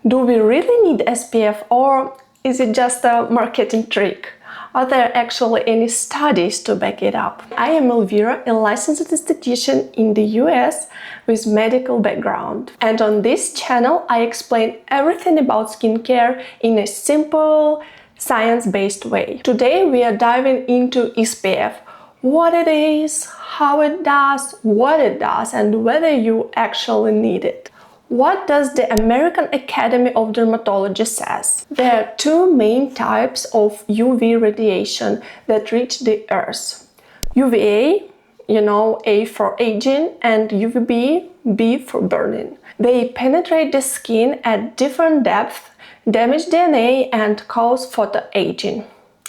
Do we really need SPF, or is it just a marketing trick? Are there actually any studies to back it up? I am Elvira, a licensed esthetician in the US with medical background. And on this channel, I explain everything about skincare in a simple, science-based way. Today, we are diving into SPF, what it is, how it does, what it does, and whether you actually need it. What does the American Academy of Dermatology says? There are two main types of UV radiation that reach the Earth. UVA, A for aging, and UVB, B for burning. They penetrate the skin at different depths, damage DNA, and cause photoaging.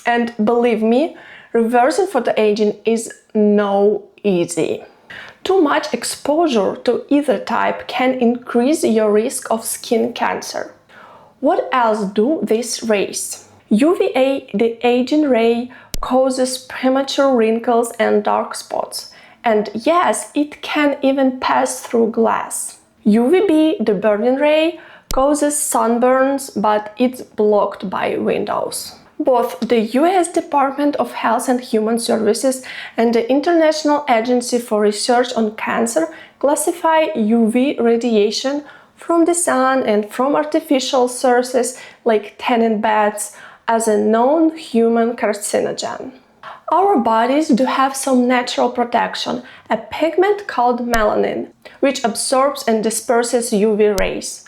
And believe me, reversing photoaging is no easy. Too much exposure to either type can increase your risk of skin cancer. What else do these rays? UVA, the aging ray, causes premature wrinkles and dark spots. And yes, it can even pass through glass. UVB, the burning ray, causes sunburns, but it's blocked by windows. Both the US Department of Health and Human Services and the International Agency for Research on Cancer classify UV radiation from the sun and from artificial sources like tanning beds as a known human carcinogen. Our bodies do have some natural protection, a pigment called melanin, which absorbs and disperses UV rays.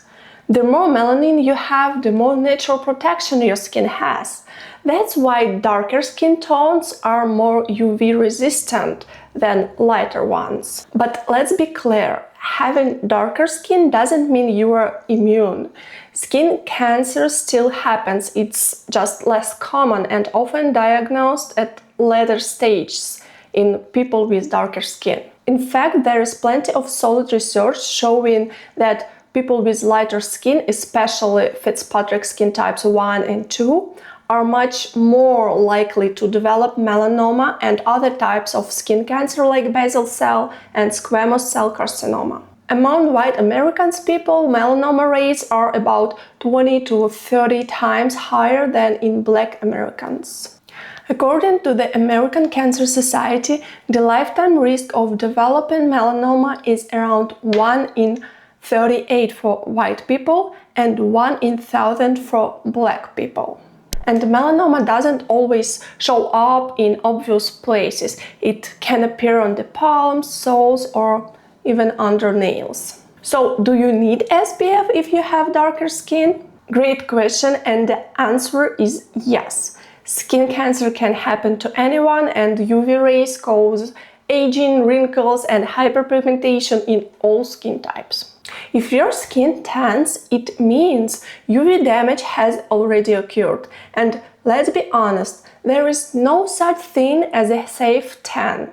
The more melanin you have, the more natural protection your skin has. That's why darker skin tones are more UV resistant than lighter ones. But let's be clear, having darker skin doesn't mean you are immune. Skin cancer still happens, it's just less common and often diagnosed at later stages in people with darker skin. In fact, there is plenty of solid research showing that people with lighter skin, especially Fitzpatrick skin types 1 and 2, are much more likely to develop melanoma and other types of skin cancer like basal cell and squamous cell carcinoma. Among white Americans people, melanoma rates are about 20 to 30 times higher than in black Americans. According to the American Cancer Society, the lifetime risk of developing melanoma is around 1 in 38 for white people and 1 in 1,000 for black people. And melanoma doesn't always show up in obvious places. It can appear on the palms, soles, or even under nails. So, do you need SPF if you have darker skin? Great question, and the answer is yes. Skin cancer can happen to anyone, and UV rays cause aging, wrinkles, and hyperpigmentation in all skin types. If your skin tans, it means UV damage has already occurred. And let's be honest, there is no such thing as a safe tan.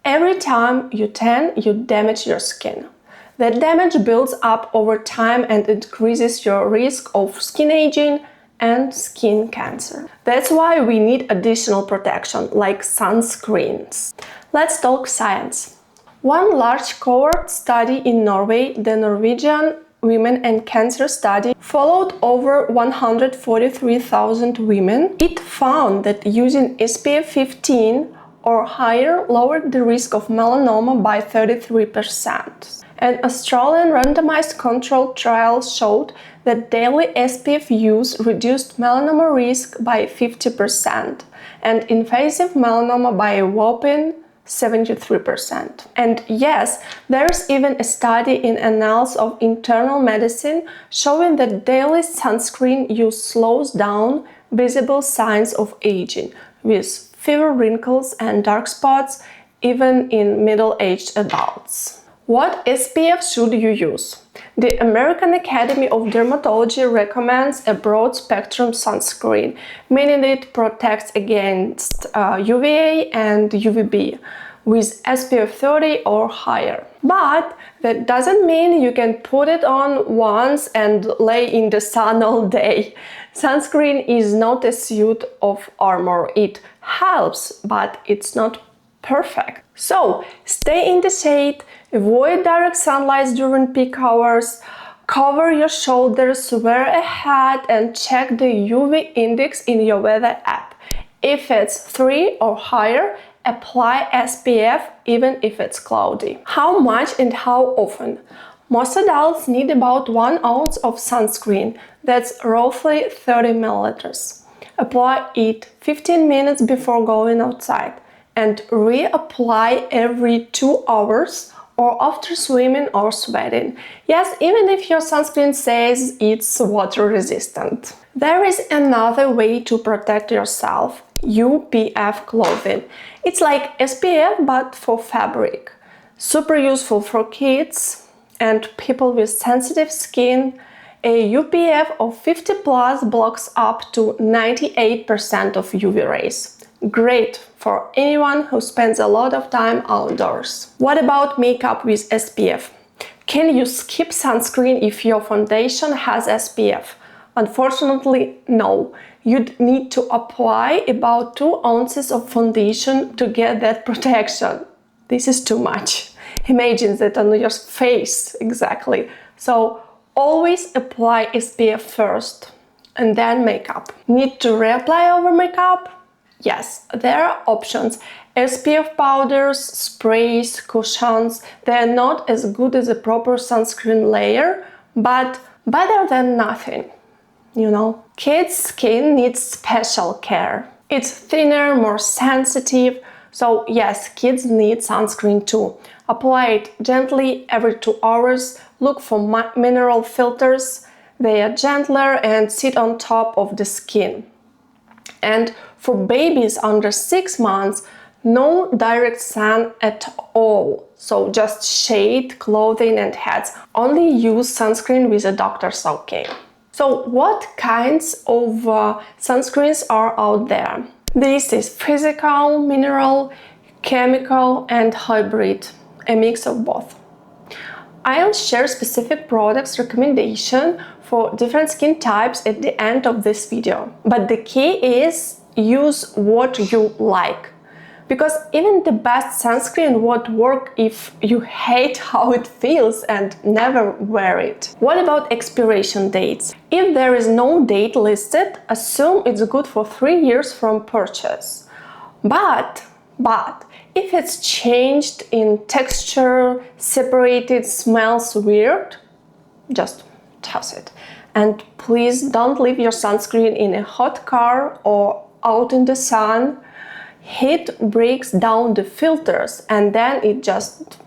Every time you tan, you damage your skin. That damage builds up over time and increases your risk of skin aging and skin cancer. That's why we need additional protection, like sunscreens. Let's talk science. One large cohort study in Norway, the Norwegian Women and Cancer Study, followed over 143,000 women. It found that using SPF 15 or higher lowered the risk of melanoma by 33%. An Australian randomized controlled trial showed that daily SPF use reduced melanoma risk by 50% and invasive melanoma by a whopping 73%. And yes, there's even a study in Annals of Internal Medicine showing that daily sunscreen use slows down visible signs of aging, with fewer wrinkles and dark spots even in middle-aged adults. What SPF should you use? The American Academy of Dermatology recommends a broad-spectrum sunscreen, meaning it protects against UVA and UVB with SPF 30 or higher. But that doesn't mean you can put it on once and lay in the sun all day. Sunscreen is not a suit of armor. It helps, but it's not perfect. So stay in the shade, avoid direct sunlight during peak hours, Cover your shoulders, wear a hat, and check the UV index in your weather app. If it's 3 or higher, apply SPF even if it's cloudy. How much and how often? Most adults need about 1 ounce of sunscreen, that's roughly 30 milliliters. Apply it 15 minutes before going outside and reapply every 2 hours or after swimming or sweating. Yes, even if your sunscreen says it's water resistant. There is another way to protect yourself: UPF clothing. It's like SPF but for fabric. Super useful for kids and people with sensitive skin. A UPF of 50 plus blocks up to 98% of UV rays. Great for anyone who spends a lot of time outdoors. What about makeup with SPF? Can you skip sunscreen if your foundation has SPF? Unfortunately, no. You'd need to apply about 2 ounces of foundation to get that protection. This is too much. Imagine that on your face, exactly. So always apply SPF first and then makeup. Need to reapply over makeup? Yes, there are options. SPF powders, sprays, cushions. They're not as good as a proper sunscreen layer, but better than nothing, you know. Kids' skin needs special care. It's thinner, more sensitive, so yes, kids need sunscreen too. Apply it gently every 2 hours. Look for mineral filters. They are gentler and sit on top of the skin. And for babies under 6 months, no direct sun at all. So just shade, clothing and hats. Only use sunscreen with a doctor's okay. So what kinds of sunscreens are out there? This is physical, mineral, chemical and hybrid, a mix of both. I'll share specific products recommendation for different skin types at the end of this video. But the key is use what you like. Because even the best sunscreen won't work if you hate how it feels and never wear it. What about expiration dates? If there is no date listed, assume it's good for 3 years from purchase. But if it's changed in texture, separated, smells weird, just toss it. And please don't leave your sunscreen in a hot car or out in the sun. Heat breaks down the filters and then it just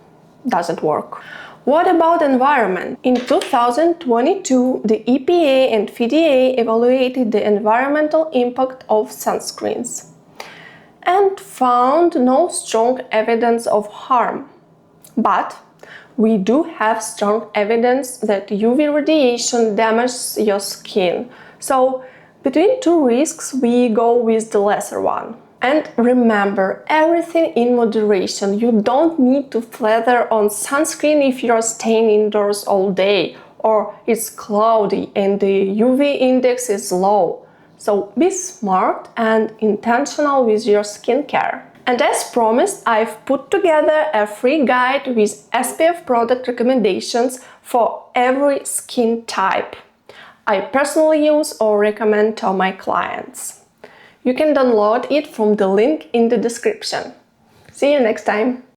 doesn't work. What about environment? In 2022, the EPA and FDA evaluated the environmental impact of sunscreens and found no strong evidence of harm. But we do have strong evidence that UV radiation damages your skin. So between two risks, we go with the lesser one. And remember, everything in moderation. You don't need to flather on sunscreen if you're staying indoors all day or it's cloudy and the UV index is low. So be smart and intentional with your skincare. And as promised, I've put together a free guide with SPF product recommendations for every skin type I personally use or recommend to my clients. You can download it from the link in the description. See you next time!